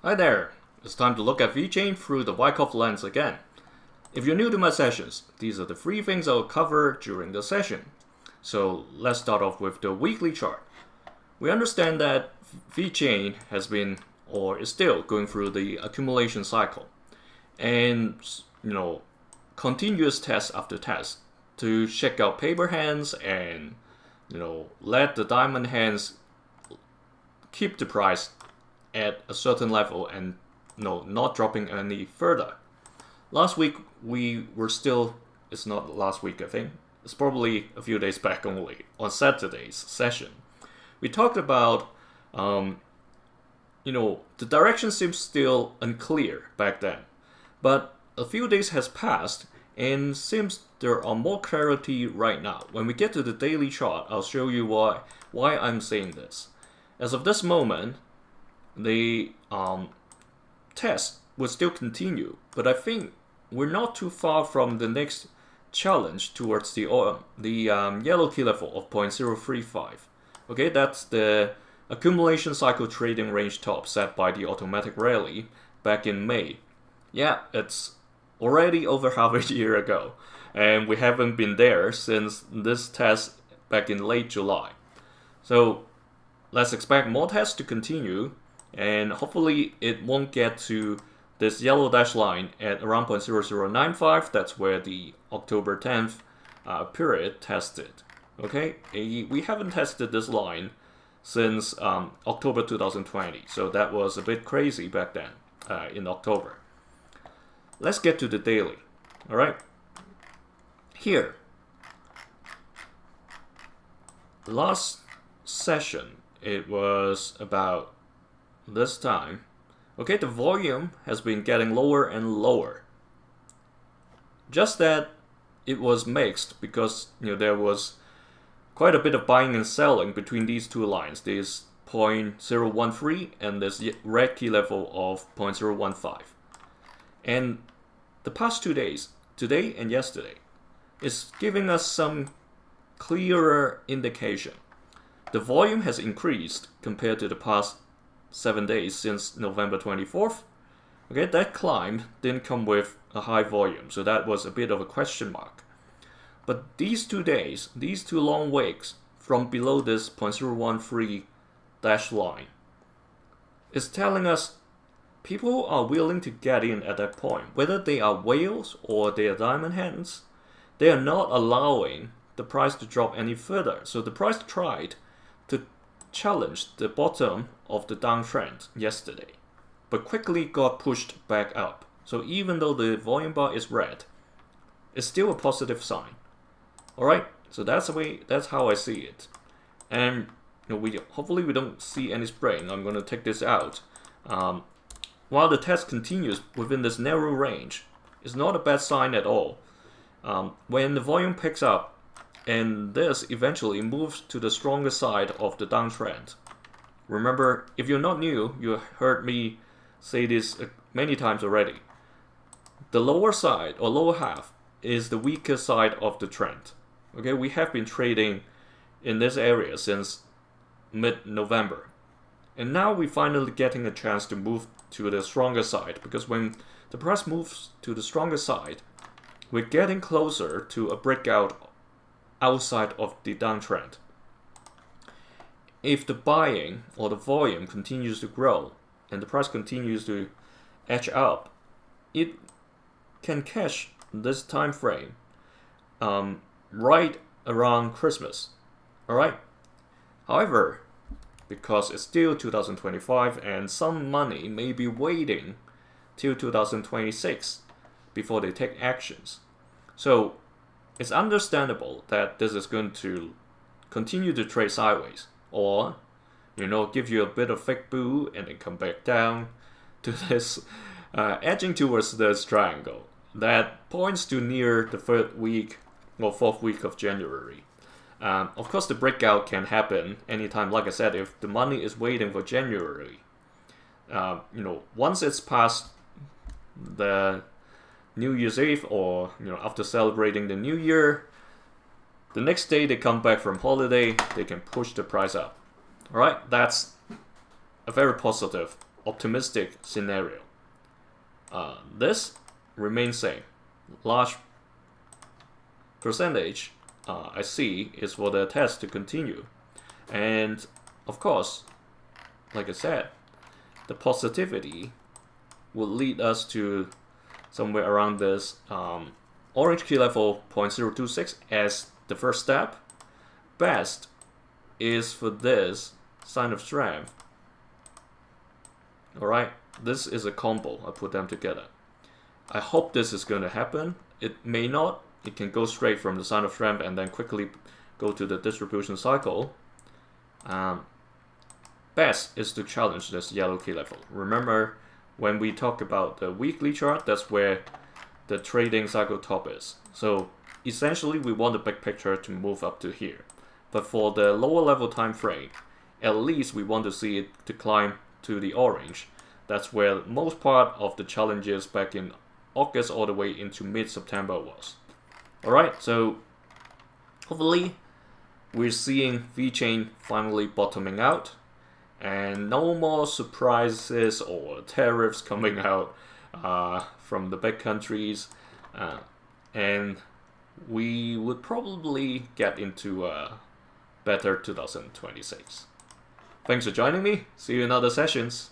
Hi there, it's time to look at VeChain through the Wyckoff lens again. If you're new to my sessions, these are the 3 things I'll cover during the session. So let's start off with the weekly chart. We understand that VeChain has been or is still going through the accumulation cycle and continuous test after test to check out paper hands and let the diamond hands keep the price at a certain level and not dropping any further. Last week we were still, it's not last week I think, it's probably a few days back only, on Saturday's session. We talked about, the direction seems still unclear back then. But a few days has passed and seems there are more clarity right now. When we get to the daily chart, I'll show you why I'm saying this. As of this moment, the test will still continue, but I think we're not too far from the next challenge towards the yellow key level of 0.035. Okay, that's the accumulation cycle trading range top set by the automatic rally back in May. Yeah, it's already over half a year ago, and we haven't been there since this test back in late July. So let's expect more tests to continue, and hopefully it won't get to this yellow dash line at around 0.0095. That's where the October 10th period tested. Okay, we haven't tested this line since October 2020, so that was a bit crazy back then in October. Let's get to the daily. All right, here, last session it was about this time. Okay, the volume has been getting lower and lower. Just that it was mixed because there was quite a bit of buying and selling between these two lines, this 0.013 and this red key level of 0.015. And the past 2 days, today and yesterday, is giving us some clearer indication. The volume has increased compared to the past 7 days since November 24th. Okay, that climb didn't come with a high volume, so that was a bit of a question mark. But these 2 days, these 2 long wicks from below this 0.013 dash line is telling us people are willing to get in at that point. Whether they are whales or they are diamond hands, they are not allowing the price to drop any further. So the price tried to challenge the bottom of the downtrend yesterday, but quickly got pushed back up. So even though the volume bar is red, it's still a positive sign. Alright, so that's how I see it. And hopefully we don't see any spraying. I'm going to take this out. While the test continues within this narrow range, it's not a bad sign at all. When the volume picks up and this eventually moves to the stronger side of the downtrend. Remember, if you're not new, you heard me say this many times already. The lower side or lower half is the weaker side of the trend. Okay, we have been trading in this area since mid-November. And now we're finally getting a chance to move to the stronger side, because when the price moves to the stronger side, we're getting closer to a breakout outside of the downtrend. If the buying or the volume continues to grow and the price continues to edge up, it can catch this time frame right around Christmas. Alright? However, because it's still 2025 and some money may be waiting till 2026 before they take actions. So it's understandable that this is going to continue to trade sideways, or give you a bit of fake boo and then come back down to this edging towards this triangle that points to near the 3rd week or 4th week of January. Of course, the breakout can happen anytime, like I said, if the money is waiting for January. Once it's past the New Year's Eve or after celebrating the New Year, the next day they come back from holiday, they can push the price up. Alright, that's a very positive optimistic scenario. This remains same. Large percentage I see is for the test to continue. And of course, like I said, the positivity will lead us to somewhere around this orange key level 0.026 as the first step. Best is for this sign of strength. Alright, this is a combo. I put them together. I hope this is going to happen. It may not. It can go straight from the sign of strength and then quickly go to the distribution cycle. Best is to challenge this yellow key level. Remember, when we talk about the weekly chart, that's where the trading cycle top is. So essentially, we want the big picture to move up to here. But for the lower level time frame, at least we want to see it to climb to the orange. That's where most part of the challenges back in August all the way into mid-September was. Alright, so hopefully we're seeing VeChain finally bottoming out and no more surprises or tariffs coming out from the big countries, and we would probably get into a better 2026. Thanks for joining me. See you in other sessions.